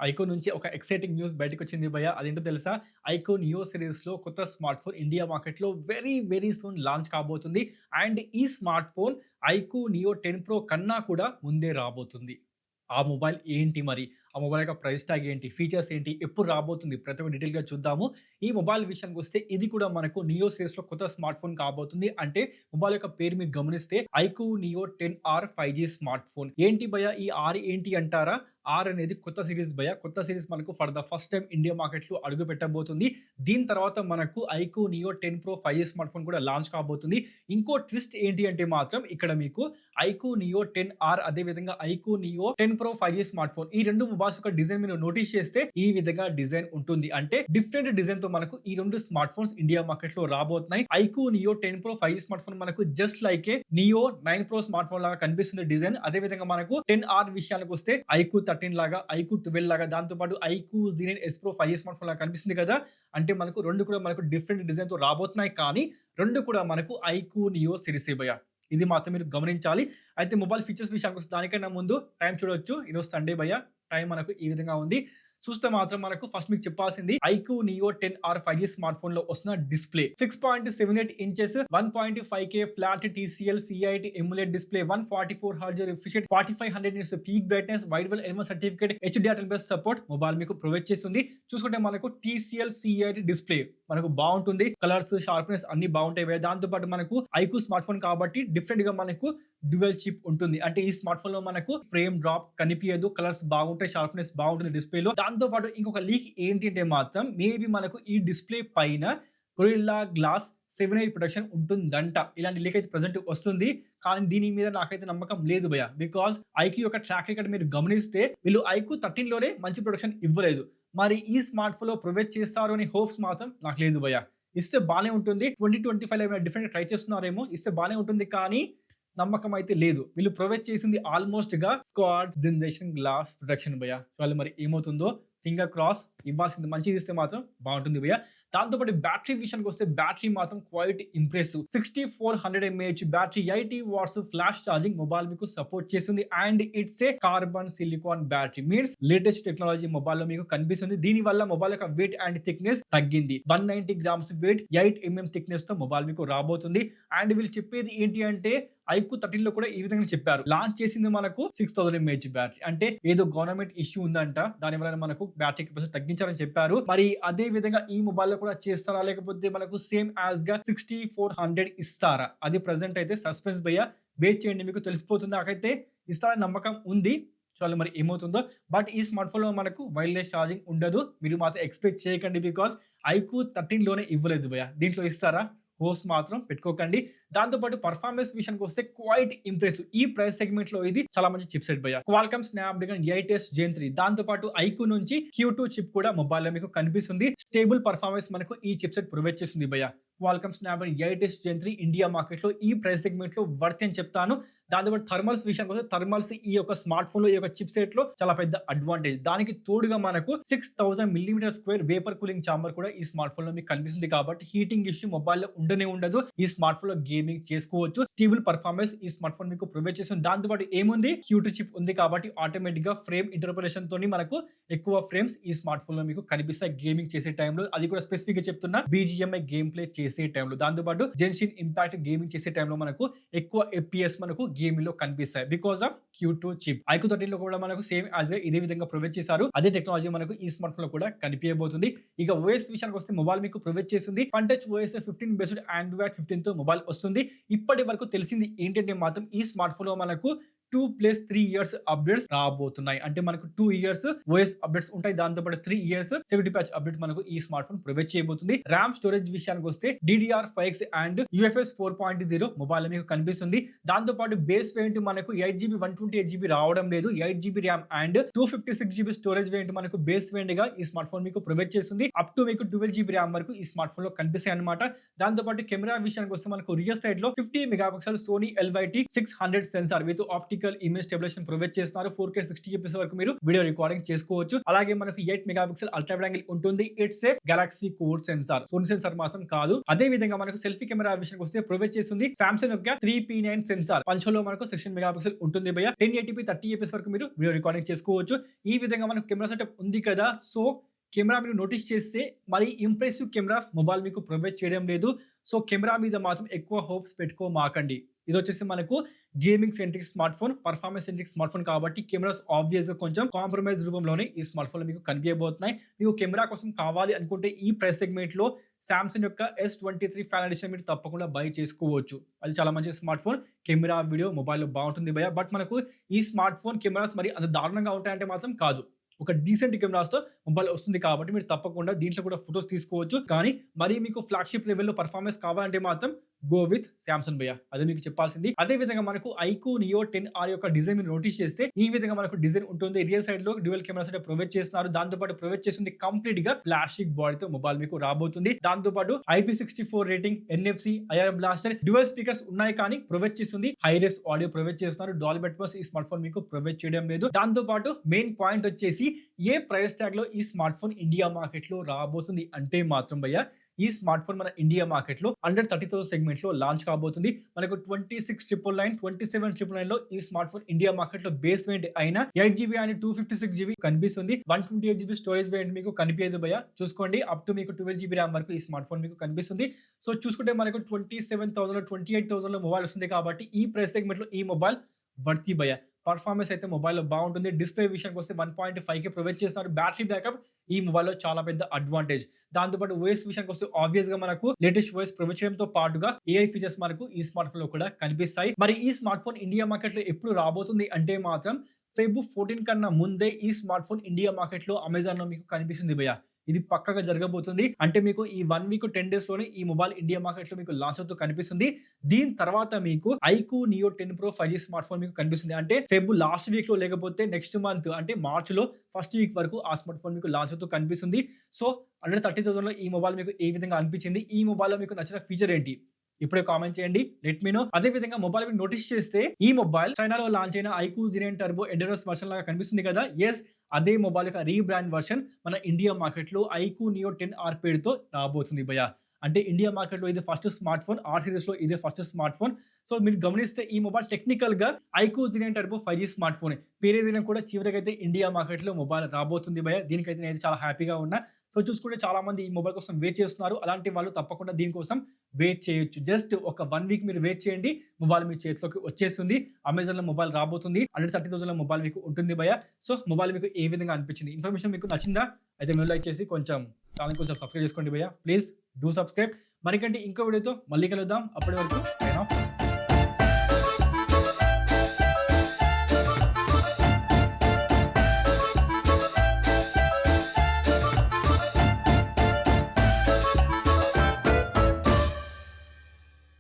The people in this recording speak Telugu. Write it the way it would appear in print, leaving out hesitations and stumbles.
ఐకోన్ నుంచి ఒక ఎక్సైటింగ్ న్యూస్ బయటకొచ్చింది భయ్య. అదేంటో తెలుసా? ఐకోన్ నియో సిరీస్‌లో కొత్త స్మార్ట్ ఫోన్ ఇండియా మార్కెట్‌లో వెరీ సూన్ లాంచ్ కాబోతుంది. అండ్ ఈ smart phone iQOO Neo 10 pro కన్నా కూడా ముందే రాబోతుంది. ఆ మొబైల్ ఏంటి మరి? ఆ మొబైల్ యొక్క ప్రైస్ ట్యాగ్ ఏంటి? ఫీచర్స్ ఏంటి? ఎప్పుడు రాబోతుంది? ప్రతి ఒక్క డీటెయిల్‌గా చూద్దాము. ఈ మొబైల్ విషయానికొస్తే ఇది కూడా మనకు నియో సిరీస్‌లో కొత్త స్మార్ట్ ఫోన్ కాబోతుంది. అంటే మొబైల్ యొక్క పేరు మీరు గమనిస్తే IQ neo 10R 5G smart phone. ఏంటి భయ్యా ఈ ఆర్ ఏంటి అంటారా? ఆర్ అనేది కొత్త సీరీస్ భయ్యా. కొత్త సీరీస్ మనకు for the first time India మార్కెట్‌లో అడుగు పెట్టబోతుంది. దీని తర్వాత మనకు iQOO Neo 10 pro 5G smart phone కూడా లాంచ్ కాబోతుంది. ఇంకో ట్విస్ట్ ఏంటి అంటే మాత్రం ఇక్కడ మీకు ఐక్యూ నియో 10R అదే విధంగా iQOO Neo 10 pro 5G smart phone ఈ 2 మొబైల్స్ యొక్క డిజైన్ మీరు నోటీస్ చేస్తే ఈ విధంగా డిజైన్ ఉంటుంది. అంటే డిఫరెంట్ డిజైన్ తో మనకు ఈ 2 స్మార్ట్ ఫోన్స్ ఇండియా మార్కెట్ లో రాబోతున్నాయి. IQOO Neo 10 pro 5G smart phone మనకు just like a Neo 9 pro smart phone లాగా కనిపిస్తుంది డిజైన్. అదే విధంగా మనకు 10R విషయానికి వస్తే ఐక్యూ 13 లాగా, ఐక్యూ 12 లాగా, దాంతో పాటు iQOO Z9 S Pro 5G smart phone లాగా కనిపిస్తుంది కదా. అంటే మనకు 2 కూడా మనకు డిఫరెంట్ డిజైన్ తో రాబోతున్నాయి. కానీ 2 కూడా మనకు ఐక్యూ నియో సిరీస్ భయ్యా. ఇది మాత్రం మీరు గమనించాలి. అయితే మొబైల్ ఫీచర్స్ విషయానికి వస్తే దానికన్నా ముందు టైం చూడొచ్చు. ఈరోజు సండే భయ్యా. టైం మనకు ఈ విధంగా ఉంది. చూస్తే మాత్రం మనకు ఫస్ట్ మీకు చెప్పాల్సింది IQ neo 10R 5G smart phone లో వస్తున్న display 6.78 inches 1.5K flat TCL CIT AMOLED display 144 Hz refresh rate 4500 nits peak brightness wide well LMS certificate HDR10+ support mobile మీకు ప్రొవైడ్ చేస్తుంది. చూసుకుంటే మనకు TCL CIT డిస్ప్లే మనకు బాగుంటుంది. కలర్స్ షార్ప్నెస్ అన్ని బాగుంటాయి. దాంతో పాటు మనకు ఐక్యూ స్మార్ట్ ఫోన్ కాబట్టి డిఫరెంట్ గా మనకు డ్యూయల్ చిప్ ఉంటుంది. అంటే ఈ స్మార్ట్ ఫోన్ లో మనకు ఫ్రేమ్ డ్రాప్ కనిపించదు, కలర్స్ బాగుంటాయి, షార్ప్నెస్ బాగుంటుంది డిస్ప్లేలో. దాంతో పాటు ఇంకొక లీక్ ఏంటి అంటే మాత్రం మేబీ మనకు ఈ డిస్ప్లే పైన గొరిల్లా గ్లాస్ 7 ప్రొటెక్షన్ ఉంటుందంట. ఇలాంటి లీక్ అయితే ప్రెజెంట్ వస్తుంది. కానీ దీని మీద నాకైతే నమ్మకం లేదు భయ్య. బికాస్ ఐక్యూ యొక్క ట్రాక్ రికార్డ్ మీరు గమనిస్తే వీళ్ళు ఐక్యూ 13 లోనే మంచి ప్రొటెక్షన్ ఇవ్వలేదు. మరి ఈ స్మార్ట్ ఫోన్ లో ప్రొవైడ్ చేస్తారు అనే హోప్స్ మాత్రం నాకు లేదు భయ్య. ఇస్తే బానే ఉంటుంది. 2025 లో ఏమైనా డిఫరెంట్ ట్రై చేస్తున్నారేమో, ఇస్తే బానే ఉంటుంది. కానీ నమ్మకం అయితే లేదు. వీళ్ళు ప్రొవైడ్ చేసింది ఆల్మోస్ట్ గా స్క్వాడ్ జనరేషన్ గ్లాస్ ప్రొటెక్షన్ భయ్య. వాళ్ళు మరి ఏమవుతుందో ఫింగర్ క్రాస్. ఇవ్వాల్సింది మంచిది ఇస్తే మాత్రం బాగుంటుంది భయ్య. దాంతో పాటు బ్యాటరీ విషయానికి వస్తే బ్యాటరీ మాత్రం quite impressive. 6400 mAh battery, 80 watts flash charging mobile మీకు సపోర్ట్ చేస్తుంది. And it's a carbon silicon battery means latest technology mobile లో మీకు కనిపిస్తుంది. దీని వల్ల మొబైల్ యొక్క వెయిట్ అండ్ థిక్నెస్ తగ్గింది. 190 grams వెయిట్, 8 mm థిక్నెస్ తో మొబైల్ మీకు రాబోతుంది. అండ్ వీళ్ళు చెప్పేది ఏంటి అంటే ఐక్యూ 13 లో కూడా ఈ విధంగా చెప్పారు. లాంచ్ చేసింది మనకు 6000 mAh బ్యాటరీ. అంటే ఏదో గవర్నమెంట్ ఇష్యూ ఉందంట, దాని వల్ల మనకు బ్యాటరీ కెపాసిటీ తగ్గించాలని చెప్పారు. మరి అదే విధంగా ఈ మొబైల్ లో కూడా చేస్తారా, లేకపోతే మనకు సేమ్ యాజ్ గా 6400 ఇస్తారా? అది ప్రెసెంట్ అయితే సస్పెన్స్ భయ్య. వెయిట్ చేయండి, మీకు తెలిసిపోతుంది. నాకైతే ఇస్తారని నమ్మకం ఉంది. చూడాలి మరి ఏమవుతుందో. బట్ ఈ స్మార్ట్ ఫోన్ లో మనకు వైర్లెస్ ఛార్జింగ్ ఉండదు. మీరు మాత్రం ఎక్స్పెక్ట్ చేయకండి. బికాస్ ఐక్యూ 13 లోనే ఇవ్వలేదు భయ్య. దీంట్లో ఇస్తారా? హోప్స్ మాత్రం పెట్టుకోకండి. దాంతో పాటు పర్ఫార్మెన్స్ విషయానికి వస్తే క్వైట్ ఇంప్రెసివ్. ఈ ప్రైస్ సెగ్మెంట్ లో ఇది చాలా మంచి చిప్ సెట్ భయ్య. క్వాల్కమ్ స్నాప్డ్రాగన్ 8s Gen 3 దాంతో పాటు ఐక్యూ నుంచి Q2 చిప్ కూడా మొబైల్ లో మీకు కనిపిస్తుంది. స్టేబుల్ పర్ఫార్మెన్స్ మనకు ఈ చిప్ సెట్ ప్రొవైడ్ చేస్తుంది భయ్య. Qualcomm Snapdragon 8s Gen 3 India market లో ఈ ప్రైస్ సెగ్మెంట్ లో వర్త్ అని చెప్తాను. దాంతో పాటు థర్మల్స్ విషయానికి వస్తే థర్మల్స్ ఈ యొక్క స్మార్ట్ ఫోన్ లో ఈ యొక్క చిప్ సెట్ లో చాలా పెద్ద అడ్వాంటేజ్. దానికి తోడుగా మనకు 6000 mm² వేపర్ కూలింగ్ చాంబర్ కూడా ఈ స్మార్ట్ ఫోన్ లో మీకు కనిపిస్తుంది. కాబట్టి హీటింగ్ ఇష్యూ మొబైల్ లో ఉండనే ఉండదు. ఈ స్మార్ట్ ఫోన్ లో గేమింగ్ చేసుకోవచ్చు. స్టేబుల్ పర్ఫార్మెన్స్ ఈ స్మార్ట్ ఫోన్ మీకు ప్రొవైడ్ చేస్తుంది. దాంతో పాటు ఏముంది, Q2 చిప్ ఉంది కాబట్టి ఆటోమేటిక్ గా ఫ్రేమ్ ఇంటర్పోలేషన్ తోని మనకు ఎక్కువ ఫ్రేమ్స్ ఈ స్మార్ట్ ఫోన్ లో మీకు కనిపిస్తాయి గేమింగ్ చేసే టైంలో. అది కూడా స్పెసిఫిక్ గా చెప్తున్నా BGMI గేమ్ ప్లే చేసే టైంలో. దాంతో పాటు జెన్షిన్ ఇంపాక్ట్ గేమింగ్ చేసే టైంలో మనకు ఎక్కువ FPS మనకు గేమింగ్ లో కనిపిస్తాయి because of Q2 chip. IQ 13 లో కూడా మనకు సేమ్ యాజ్ ఇదే విధంగా ప్రొవైడ్ చేశారు. అదే టెక్నాలజీ మనకు ఈ స్మార్ట్ ఫోన్ లో కూడా కనిపించబోతుంది. ఇక OS విషయానికి వస్తే మొబైల్ మీకు ప్రొవైడ్ చేస్తుంది fun touch OS 15 based Android 15 తో మొబైల్ వస్తుంది. ఇప్పటి వరకు తెలిసింది ఏంటంటే మాత్రం ఈ స్మార్ట్ ఫోన్ లో మనకు 2+3 years అప్డేట్స్ రాబోతున్నాయి. అంటే మనకు 2 years OS అప్డేట్స్ ఉంటాయి. దాంతో పాటు 3 years సెక్యూరిటీ ప్యాచ్ అప్డేట్ మనకు ఈ స్మార్ట్ ఫోన్ ప్రొవైడ్ చేయబోతుంది. ర్యామ్ స్టోరేజ్ విషయానికి వస్తే DDR5X అండ్ UFS 4.0 మొబైల్ మీకు కనిపిస్తుంది. దాంతో పాటు బేస్ వేరియంట్ మనకు 8GB 128GB రావడం లేదు. 8GB RAM and 256GB storage variant మనకు బేస్ వేరియంట్ గా ఈ స్మార్ట్ ఫోన్ మీకు ప్రొవైడ్ చేస్తుంది. అప్ టు మీకు 12GB ర్యామ్ వరకు ఈ స్మార్ట్ ఫోన్ లో కనిపిస్తాయి అనమాట. దాంతో పాటు కెమెరా విషయానికి వస్తే మనకు రియర్ సైడ్ లో 50 megapixel Sony LYT 600 sensor with optical vertical image stabilisation provide చేస్తున్నారు. 4K 60 fps వరకు మీరు వీడియో రికార్డింగ్ చేసుకోవచ్చు. అలాగే మనకు 8 మెగాపిక్సెల్ అల్ట్రా వైడ్ యాంగిల్ ఉంటుంది. It's a Galaxy Core sensor, Sony sensor మాత్రం కాదు. అదే విధంగా మనకు సెల్ఫీ కెమెరా విషయానికి వస్తే ప్రొవైడ్ చేస్తుంది సామ్సంగ్ యొక్క 3P9 సెన్సార్. పంచోలో మనకు 16 మెగాపిక్సెల్ ఉంటుంది భయ్య. 1080p 30 fps వరకు మీరు వీడియో రికార్డింగ్ చేసుకోవచ్చు. ఈ విధంగా మనకు కెమెరా సెటప్ ఉంది కదా. సో కెమెరా మీరు నోటీస్ చేస్తే మరి ఇంప్రెసివ్ కెమెరాస్ మొబైల్ మీకు ప్రొవైడ్ చేయడం లేదు. సో కెమెరా మీద మాత్రం ఎక్కువ హోప్స్ పెట్టుకోమాకండి. ఇది వచ్చేసి మనకు gaming centric smart phone, performance centric smart phone కాబట్టి కెమెరాస్ ఆబ్వియస్ గా కొంచెం కాంప్రమైజ్ రూపంలోనే ఈ స్మార్ట్ ఫోన్ మీకు కనిపించబోతున్నాయి. మీకు కెమెరా కోసం కావాలి అనుకుంటే ఈ ప్రైస్ సెగ్మెంట్ లో సామ్సంగ్ యొక్క S23 ఫ్యాన్ ఎడిషన్ మీరు తప్పకుండా బై చేసుకోవచ్చు. అది చాలా మంచి స్మార్ట్ ఫోన్. కెమెరా, వీడియో మొబైల్లో బాగుంటుంది భయ్య. బట్ మనకు ఈ స్మార్ట్ ఫోన్ కెమెరాస్ మరి అంత దారుణంగా ఉంటాయంటే మాత్రం కాదు. ఒక డీసెంట్ కెమెరాస్ తో మొబైల్ వస్తుంది కాబట్టి మీరు తప్పకుండా దీంట్లో కూడా ఫొటోస్ తీసుకోవచ్చు. కానీ మరి మీకు ఫ్లాగ్షిప్ లెవెల్లో పర్ఫార్మెన్స్ కావాలంటే మాత్రం గో విత్ సామ్సంగ్ భయ్య. అదే మీకు చెప్పాల్సింది. అదే విధంగా మనకు iQOO Neo 10R యొక్క డిజైన్ మీరు నోటీస్ చేస్తే ఈ విధంగా మనకు డిజైన్ ఉంటుంది. రియల్ సైడ్ లో డ్యూయల్ కెమెరా సెటప్ ప్రొవైడ్ చేస్తున్నారు. దాంతో పాటు ప్రొవైడ్ చేస్తుంది కంప్లీట్ గా ప్లాస్టిక్ బాడీతో మొబైల్ మీకు రాబోతుంది. దాంతో పాటు IP64 rating, NFC, IR blaster, dual speakers ఉన్నాయి కానీ ప్రొవైడ్ చేస్తుంది హై రేస్ ఆడియో ప్రొవైడ్ చేస్తున్నారు. డాల్బీ అట్మాస్ ఈ స్మార్ట్ ఫోన్ మీకు ప్రొవైడ్ చేయడం లేదు. దాంతో పాటు మెయిన్ పాయింట్ వచ్చేసి ఏ ప్రైస్ ట్యాగ్ లో ఈ స్మార్ట్ ఫోన్ ఇండియా మార్కెట్ లో రాబోతుంది అంటే మాత్రం భయ్య ఈ స్మార్ట్ ఫోన్ మన ఇండియా మార్కెట్ లో అండర్ 30,000 సెగ్మెంట్ లో లాంచ్ కాబోతుంది. మనకు 26,999, 27,999 లో ఈ స్మార్ట్ ఫోన్ ఇండియా మార్కెట్ లో బేస్ వేరియంట్ అయిన 8GB and 256GB కనిపిస్తుంది. 128GB స్టోరేజ్ వేరియంట్ మీకు కనిపించదు భయ్య. చూసుకోండి, అప్ టు మీకు 12GB ర్యామ్ వరకు ఈ స్మార్ట్ ఫోన్ మీకు కనిపిస్తుంది. సో చూసుకుంటే మనకు 27,000, 28,000 లో మొబైల్ వస్తుంది కాబట్టి ఈ ప్రైస్ సెగ్మెంట్ లో ఈ మొబైల్ వర్తి భయ్య. పర్ఫార్మెన్స్ అయితే మొబైల్లో బాగుంటుంది. డిస్ప్లే విషయానికి వస్తే 1.5K ప్రొవైడ్ చేస్తారు. బ్యాటరీ బ్యాకప్ ఈ మొబైల్లో చాలా పెద్ద అడ్వాంటేజ్. దాంతోపాటు ఓఎస్ విషయానికి వస్తే ఆబ్వియస్ గా మనకు లేటెస్ట్ ఓఎస్ ప్రొవైడ్ చేయడంతో పాటుగా AI ఫీచర్స్ మనకు ఈ స్మార్ట్ ఫోన్ లో కూడా కనిపిస్తాయి. మరి ఈ స్మార్ట్ ఫోన్ ఇండియా మార్కెట్ లో ఎప్పుడు రాబోతుంది అంటే మాత్రం Feb 14 కన్నా ముందే ఈ స్మార్ట్ ఫోన్ ఇండియా మార్కెట్ లో అమెజాన్ లో మీకు కనిపిస్తుంది భయ్య. ఇది పక్కగా జరగబోతుంది. అంటే మీకు ఈ 1 వీక్ 10 డేస్ లోనే ఈ మొబైల్ ఇండియా మార్కెట్ లో మీకు లాంచ్ అవుతూ కనిపిస్తుంది. దీని తర్వాత మీకు iQOO Neo 10 Pro 5G smart phone మీకు కనిపిస్తుంది. అంటే ఫెబ్ లాస్ట్ వీక్ లో లేకపోతే నెక్స్ట్ మంత్ అంటే మార్చ్ లో ఫస్ట్ వీక్ వరకు ఆ స్మార్ట్ ఫోన్ మీకు లాంచ్ అవుతూ కనిపిస్తుంది. సో అండర్ 30,000 లో ఈ మొబైల్ మీకు ఏ విధంగా అనిపించింది, ఈ మొబైల్ లో మీకు నచ్చిన ఫీచర్ ఏంటి ఇప్పుడే కామెంట్ చేయండి, లెట్ మీ నో. అదే విధంగా మొబైల్ మీరు నోటీస్ చేస్తే ఈ మొబైల్ చైనాలో లాంచ్ అయిన iQOO Zen turbo endurance version లాగా కనిపిస్తుంది కదా. ఎస్, అదే మొబైల్ యొక్క రీబ్రాండ్ వర్షన్ మన ఇండియా మార్కెట్ లో iQOO Neo 10R పేరుతో రాబోతుంది భయ్య. అంటే ఇండియా మార్కెట్ లో ఇది first smart phone, R series లో ఇదే ఫస్ట్ స్మార్ట్ ఫోన్. సో మీరు గమనిస్తే ఈ మొబైల్ టెక్నికల్ గా iQOO Zen turbo 5G smart phone పేరేదైనా కూడా చివరికి అయితే ఇండియా మార్కెట్ లో మొబైల్ రాబోతుంది భయ్య. దీనికైతే నేను చాలా హ్యాపీగా ఉన్నా. సో చూసుకుంటే చాలా మంది ఈ మొబైల్ కోసం వెయిట్ చేస్తున్నారు. అలాంటి వాళ్ళు తప్పకుండా దీనికోసం వెయిట్ చేయొచ్చు. జస్ట్ ఒక 1 వీక్ మీరు వెయిట్ చేయండి, మొబైల్ మీ చేతిలోకి వచ్చేస్తుంది. అమెజాన్ లో మొబైల్ రాబోతుంది. అండర్ 30,000 లో మొబైల్ మీకు ఉంటుంది భయ్య. సో మొబైల్ మీకు ఏ విధంగా అనిపించింది, ఇన్ఫర్మేషన్ మీకు నచ్చిందా? అయితే మీరు లైక్ చేసి కొంచెం ఛానల్ కొంచెం సబ్స్క్రైబ్ చేసుకోండి భయ్య. Please do subscribe. మరికంటే ఇంకో వీడియోతో మళ్ళీ కలుద్దాం. అప్పటి వరకు సైన్ ఆఫ్.